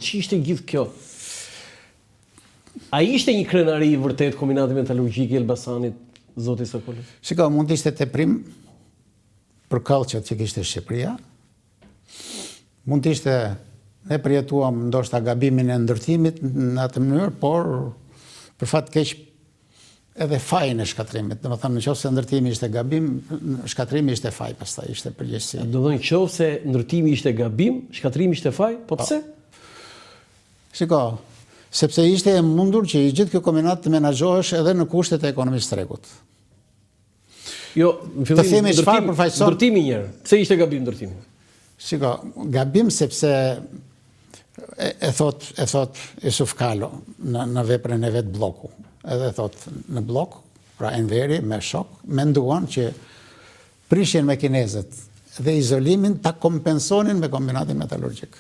që ishte gjithë kjo? A ishte një krenari i vërtet kombinati metalurgjik i Elbasanit, zoti Sokoli? Shiko, mund të ishte teprim për kallçet që kishte Shqipëria. Mund të ishte, ne përjetuam ndoshta gabimin e ndërtimit në atë mënyrë, por për fat keq edhe fajin e shkatrimit. Domethënë, nëse ndërtimi ishte gabim, shkatrimi ishte faj, pastaj ishte përgjegjësi. Do të thonë nëse ndërtimi ishte gabim, shkatrimi ishte faj, po pse? Shiko, sepse ishte e mundur që i gjithë kjo kombinat të menaxhohesh edhe në kushtet e ekonomisë së tregut. Jo, në fillim ndërtimi njëherë. Pse ishte gabim ndërtimi? Shiko, gabim sepse e thot Yusuf Kalo në veprën e vet bloku. Edhe thot në blok, pra Enveri me shok, menduan që prishjen me kinezët dhe izolimin ta kompensonin me kombinatin metalurgjik.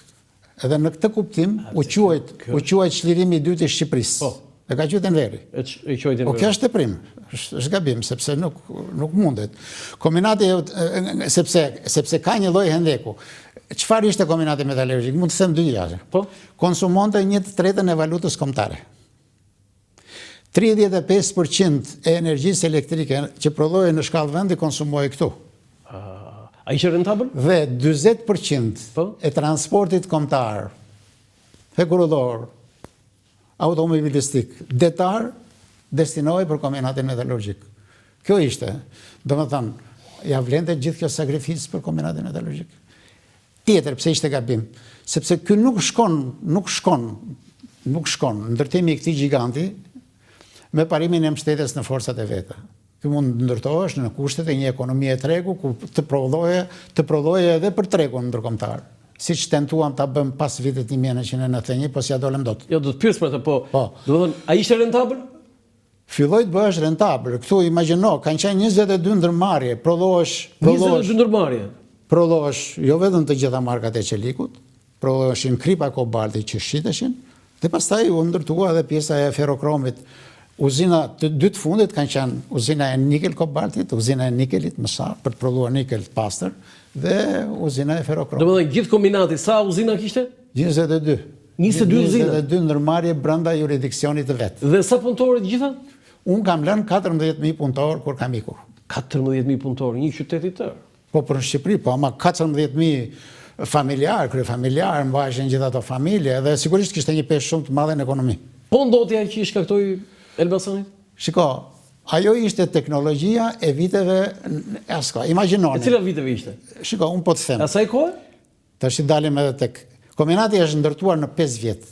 Edhe në këtë kuptim u quajt çlirimi i dytë i Shqipërisë. E ka quajtur Enveri. Po kjo është teprim, është gabim sepse nuk mundet. Kombinati sepse ka një lloj hendeku. Çfarë ishte kombinati metalurgjik? Mund të them dy gjëra. Po. Konsumonte 1/3 e valutës kombëtare. 35% e energjisë elektrike që prodhojë në shkallë vendi konsumohej këtu. A ishte rentabël? Dhe 40% e transportit kombëtar, hekurudor, automobilistik, detar, destinohej për kombinatin metalurgjik. Kjo ishte. Domethënë, ja vlente gjithë kjo sakrificë për kombinatin metalurgjik. Tjetër, pse ishte gabim? Sepse ky nuk shkon ndërtimi i këtij giganti me parimin e mbështetjes në forcat e veta. Ky mund ndërtohesh në kushtet e një ekonomie tregu ku të prodhoje edhe për tregun ndërkombëtar. Siç tentuam ta bëm pas vitit 1991, po s'ja dolëm dot. Jo, do të pyes për atë, po. Do të thonë, a ishte rentabël? Filloi të bëhesh rentabël. Këtu imagjino, kanë qenë 22 ndërmarrje, prodhohesh 22 ndërmarrje. Prodhohesh jo vetëm të gjitha markat e qelikut, prodhoheshin kripa kobalti që shiteshin, dhe pastaj u ndërtua edhe pjesa e ferrokromit. Uzina të dy të fundit kanë qenë uzina e nikel kobaltit, uzina e nikelit më sa për të prodhuar nikel të pastër dhe uzina e ferrokromit. Domethënë gjithë kombinati sa uzina kishte? 22. 22 uzina. 22 ndërmarrje brenda jurisdiksionit të vet. Dhe sa punëtorë të gjitha? Unë kam lënë 14.000 punëtorë kur kam ikur. 14.000 punëtorë, një qytet i tërë. Po për Shqipëri, po ama 14.000 familjar, kryefamiljar, mbajshin gjithë ato familje dhe sigurisht kishte një peshë shumë të madhe në ekonomi. Po ndotja që i shkaktoi Elbasanit? Shiko, ajo ishte teknologjia e viteve asko. Imagjinoni. E cilat viteve ishte? Shiko, unë po të them. Asaj kohe? Tash i dalim edhe tek. Kombinati është ndërtuar në 5 vjet.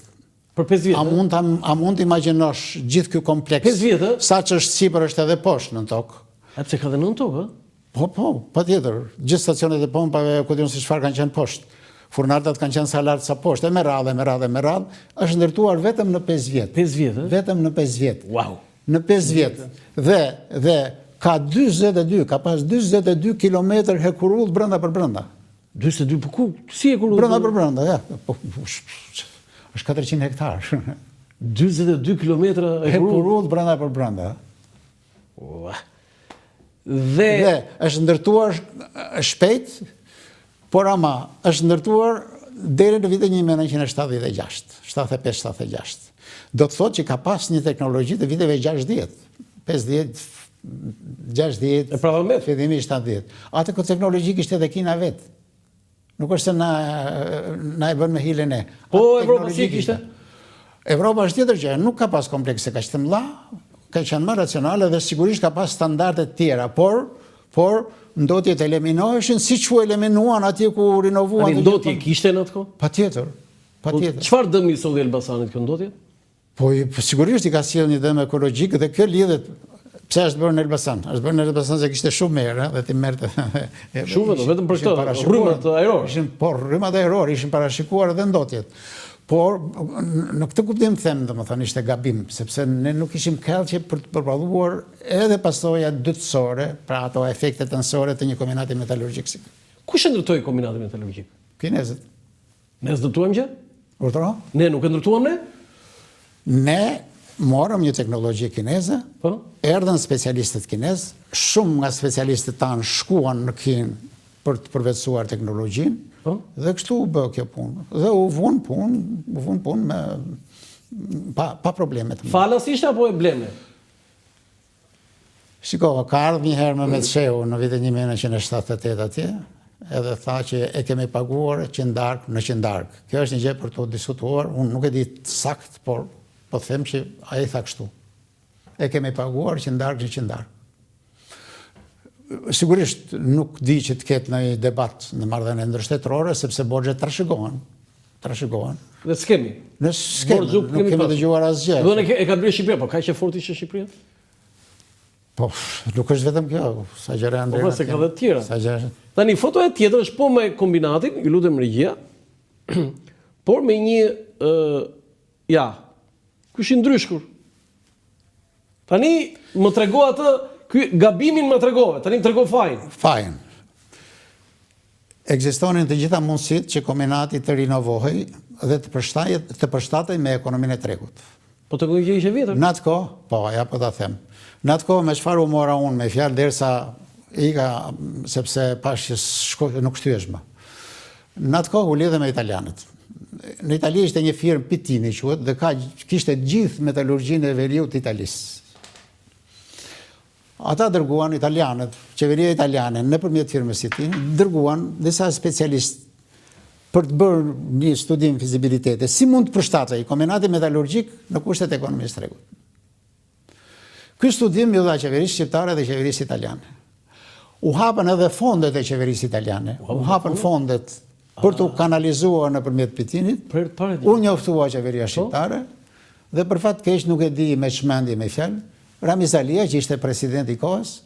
Për 5 vjet. A mund të imagjinosh gjithë ky kompleks? 5 vjet, Sa që është sipër është edhe poshtë në tokë. A pse ka dhe nën tokë, Po, patjetër. Gjithë stacionet e pompave, ku diun se çfarë kanë qenë poshtë. Furnartat kanë qenë sa lart sa poshtë, me radhë, është ndërtuar vetëm në 5 vjet. 5 vjet, Vetëm në 5 vjet. Wow. Në 5 vjet. Dhe ka 42, ka pas 42 kilometër hekurull brenda për brenda. 42 për ku? Si hekurull? Brenda për brenda, ja. Është 400 hektar. 42 kilometra hekurull brenda për brenda. Dhe është ndërtuar shpejt, por ama është ndërtuar deri në vitin 1976, 75-76. Do të thotë që ka pas një teknologji të viteve 60, 50, 60, fillimi 70. Atë këtë teknologji kishte edhe Kina vetë. Nuk është se na e bën me hilen e. Po, Evropa si kishte? Evropa është tjetër që nuk ka pas komplekse kaq të mëdha, ka qenë më racionale dhe sigurisht ka pas standarde të tjera, por ndotjet eliminoheshin siç u eliminuan atje ku rinovuan. Ndotje kishte në atë kohë? Patjetër. Çfarë dëmi solli Elbasanit kjo ndotje? Po sigurisht i ka sjellë një dëm ekologjik dhe kjo lidhet. Pse është bërë në Elbasan? Është bërë në Elbasan se kishte shumë erë dhe ti merrte. Shumë vetëm për këtë, rrymat ajrore. Rrymat ajrore ishin parashikuar edhe ndotjet. Por në këtë kuptim them, domethënë ishte gabim, sepse ne nuk ishim kallçe për të përballuar edhe pasojat dytësore, pra ato efektet tensore të një kombinati metalurgjik. Kush e ndërtoi kombinatin metalurgjik? Kinezët. Ne ndërtuam gjë? Urdhëro? Ne nuk e ndërtuam ne? Ne morëm një teknologji kineze, erdhën specialistët kinezë, shumë nga specialistët tanë shkuan në Kinë për të përvetësuar teknologjinë, Dhe kështu u bë kjo punë. Dhe u vun punë me pa probleme. Falasisht apo embleme? Shiko, ka ardhur një herë me Metsheu në vitin 1978 atje, edhe tha që e kemi paguar qindark në qindark. Kjo është një gjë për të diskutuar, unë nuk e di sakt, por po them që ai tha kështu. E kemi paguar qindark në qindark. Sigurisht nuk di që të ketë në debat në marrëdhënie ndërshtetërore, sepse borxhet trashëgohen. Dhe s'kemi. Ne s'kemi, nuk kemi dëgjuar asgjë. Do e ka bërë Shqipëria, po kaq e fortë ishte Shqipëria? Po, nuk është vetëm kjo, sa gjëra janë. Po, se ka dhe të tjera. Tani, fotoja tjetër është po me kombinatin, ju lutem regjia, por me një, kush i ndryshkur. Tani, më trego atë, gabimin më tregove, tani më trego fajin. Fajin. Ekzistonin të gjitha mundësit që kombinati të rinovohej dhe të përshtatej me ekonominë e tregut. Po të kujtë që ishe vjetër? Në atë kohë, po, ja po ta them. Në atë kohë me çfarë u mora unë me fjalë derisa ika sepse pash që nuk shtyhesh më. Në atë kohë u lidhe me italianët. Në Itali ishte një firmë Pitini quhet dhe kishte gjithë metallurgjinë e veriut të Italisë. Ata dërguan italianët, qeveria italiane nëpërmjet firmës Pitini, dërguan disa specialistë për të bërë një studim fizibilitete, si mund të përshtatej kombinati metallurgjik në kushtet e ekonomisë tregut. Ky studim ju dha qeverisë shqiptare dhe qeverisë italiane. U hapën edhe fondet e qeverisë italiane. U hapën fondet për të kanalizuar nëpërmjet Pitinit. U njoftua qeveria shqiptare dhe për fat keq nuk e di me çmendje me fjalë, Rami Zalia, që ishte presidenti i kohës,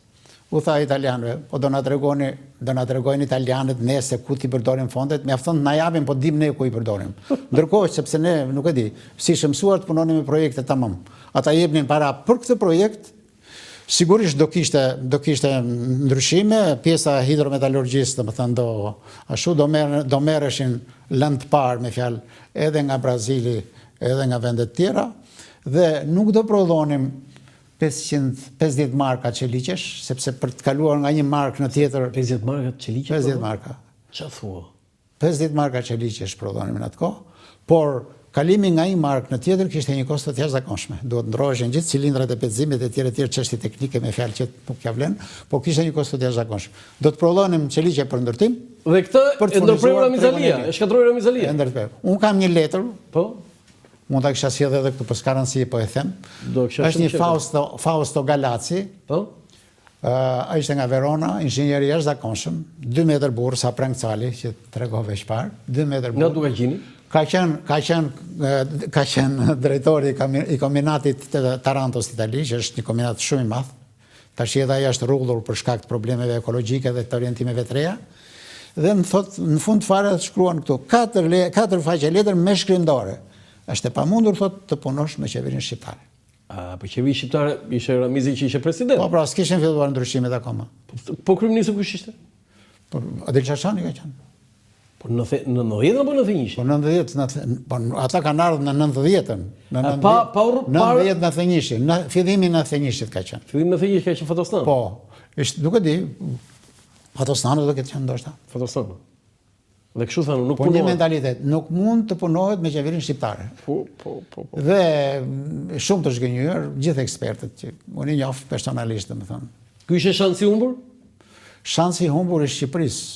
u tha italianëve, po do na tregojnë italianët ne se ku t'i përdorim fondet, mjafton të na japin, po dim ne ku i përdorim. Ndërkohë, sepse ne nuk e di, si ishim mësuar të punonim me projekte tamam. Ata jepnin para për këtë projekt, sigurisht do kishte ndryshime, pjesa hidrometallurgjisë, ashtu do merreshin lëndë të parë me fjalë edhe nga Brazili, edhe nga vendet tjera, dhe nuk do prodhonim 550 marka çeliqesh, sepse për të kaluar nga një markë në tjetër... 50 marka çeliqesh? 50 marka. Çfarë thua? 50 marka çeliqesh prodhonim në atë kohë, por kalimi nga një markë në tjetër kishte një kosto të jashtëzakonshme. Duhet ndroheshin gjithë cilindrat e pezimit e tjerë çështje teknike me fjalë që nuk ja vlen, po kishte një kosto të jashtëzakonshme. Do të prodhonim çeliqe për ndërtim. Dhe këtë e ndërprerë Ramizalia, e shkatroi Ramizalia. Unë kam një letër. Po. Mund ta kisha sjellë edhe këtë për skaranci, po e them. Është një Fausto Galaci. Po. Ai ishte nga Verona, inxhinier i jashtëzakonshëm, 2 metër burr sa prangcali që tregove çfarë, 2 metër burr. Nga Dukagjini. Ka qenë drejtori i kombinatit të Tarantos Itali, që është një kombinat shumë i madh. Tash edhe ai është rrugëllur për shkak të problemeve ekologjike dhe të orientimeve të reja. Dhe më thot, në fund fare shkruan këtu 4 faqe letër me shkrimdore. Është e pamundur, thot, të punosh me qeverinë shqiptare. Po qeveri shqiptare ishe Ramizi që ishe president? Po, pra, s'kishin filluar ndryshimet akoma. Po kryeministri kush ishte? Po, Adil Çashani ka qenë. Po në 90 apo në 91? Po 90, po ata kanë ardhur në 90-ën. Në 90 në 91, në fillimin e 91-it ka qenë. Fillimi në 91 ka qenë Fatostan. Po, ishte, nuk e di, Fatostani do ketë qenë ndoshta. Fatostani. Dhe kështu thënë, nuk punohet. Po një mentalitet, nuk mund të punohet me qeverinë shqiptare. Po. Dhe shumë të zhgënjur, gjithë ekspertët që unë i njoh personalisht, domethënë. Ky ishte shansi i humbur? Shansi i humbur i Shqipërisë.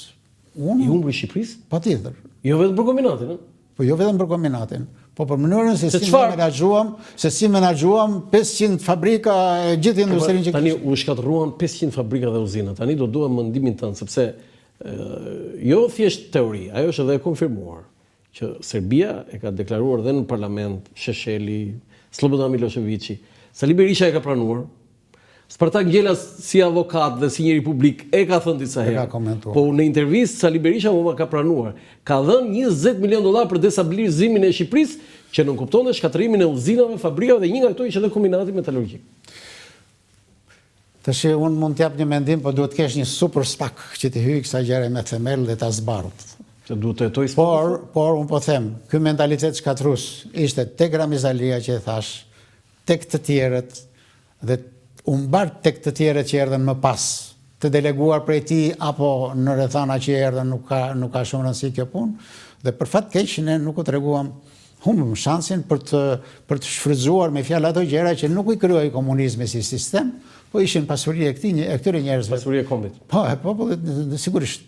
I humbur i Shqipërisë? Patjetër. Jo vetëm për kombinatin, ëh? Po jo vetëm për kombinatin, po për mënyrën se si menaxhuam 500 fabrika e gjithë industrinë që tani u shkatërruan 500 fabrika dhe uzina. Tani do duam mendimin tënd sepse jo thjesht teori, ajo është edhe e konfirmuar që Serbia e ka deklaruar dhe në parlament, Shesheli, Slobodan Miloševići, Sali Berisha e ka pranuar, Spartak Ngjela si avokat dhe si një republik e ka thënë disa herë. Po në intervistë Sali Berisha ka pranuar, ka dhënë $20 milion për destabilizimin e Shqipërisë, që nuk kuptonte shkatërimin e uzinave, fabrikave dhe një nga këto ishte edhe kombinati metalurgjik. Tash unë mund t'jap një mendim, po duhet kesh një super spak që t'i hyjë kësaj gjëre me themel dhe ta zbarrut. Se duhet të jetoj spak. Por unë po them, ky mentalitet shkatrus ishte tek Ramizalia që e thash, tek të tjerët dhe u mbar tek të tjerët që erdhen më pas, të deleguar prej tij apo në rrethana që erdhën nuk ka shumë rëndësi kjo punë. Dhe për fat keq ne nuk u treguam, humbëm shansin për të shfrytzuar me fjalë ato gjëra që nuk i krijoi komunizmi si sistem, po ishin pasuri e këtyre njerëzve. Pasuri e kombit. Po, e popullit sigurisht.